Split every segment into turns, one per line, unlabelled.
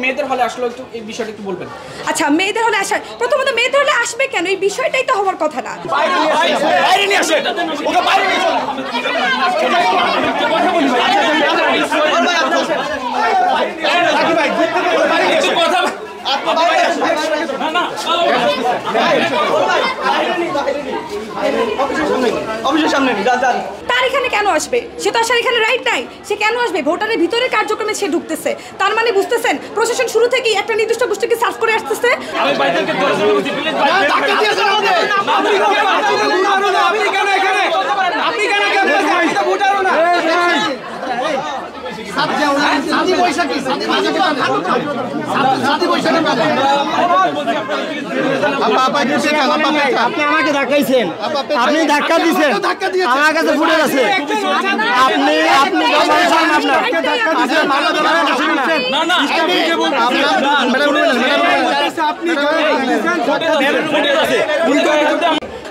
মেয়েদের হলে আসলে একটু এই বিষয়টা একটু বলবেন।
আচ্ছা, মেয়েদের হলে আসার প্রথমত মেয়েদের হলে আসবে কেন, এই বিষয়টাই তো হওয়ার কথা না।
বাইরে নিয়ে আসেন, ওকে বাইরে নিয়ে চলেন।
তার এখানে কেন আসবে? সে তো আসার এখানে রাইট নাই। সে কেন আসবে? ভোটারের ভিতরে কার্যক্রমে সে ঢুকতেছে, তার মানে বুঝতেছেন প্রশাসন শুরু থেকেই একটা নির্দিষ্ট গোষ্ঠীকে সার্চ করে আসতেছে।
আপনি আমাকে ধাক্কাইছেন, আপনি ধাক্কা দিচ্ছেন, আমার কাছে ফুটেজ আছে। আপনি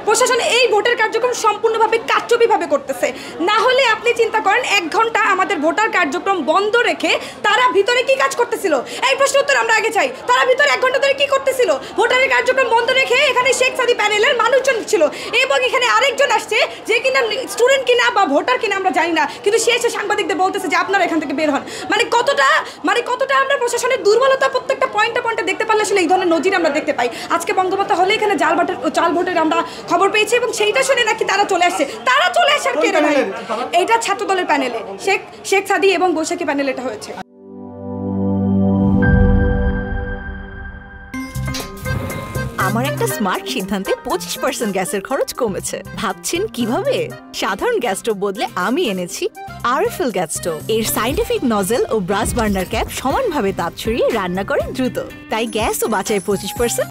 প্রশাসন এই ভোটের কার্যক্রম সম্পূর্ণভাবে কারচুপিভাবে করতেছে। না হলে আপনি চিন্তা করেন 1 ঘন্টা আমাদের ভোটার কার্যক্রম বন্ধ রেখে তারা ভিতরে কি কাজ করতেছিল, এই প্রশ্ন উত্তর আমরা আগে চাই। তারা ভিতরে 1 ঘন্টা ধরে কি করতেছিল? ভোটারের কার্যক্রম বন্ধ রেখে এখানে শেখ সাদি প্যানেলের মানুষজন ছিল এবং এখানে আরেকজন আসছে যে কিনা স্টুডেন্ট কিনা বা ভোটার কিনা আমরা জানি না, কিন্তু সে এসে সাংবাদিকদের বলতেছে যে আপনারা এখান থেকে বের হন। মানে কতটা আমরা প্রশাসনের দুর্বলতা প্রত্যেকটা পয়েন্টে দেখতে পারলে আসলে এই ধরনের নজির আমরা দেখতে পাই। আজকে বঙ্গমাতা হলে এখানে জাল ভোটের আমরা খবর পেয়েছি এবং সেইটা শুনে নাকি তারা চলে আসছে। তারা চলে আসার কে রে ভাই? এইটা ছাত্র দলের প্যানেলে শেখ সাদি এবং বৈশাখী প্যানেলে এটা হয়েছে।
আমার একটা স্মার্ট সিদ্ধান্তে 25% গ্যাসের খরচ কমেছে। ভাবছেন কিভাবে? সাধারণ গ্যাস স্টোভ বদলে আমি এনেছি আরএফএল গ্যাস স্টোভ। এর সাইন্টিফিক নজল ও ব্রাস বার্নার ক্যাপ সমানভাবে তাপ ছড়িয়ে রান্না করে দ্রুত, তাই গ্যাসও বাঁচায় 25%,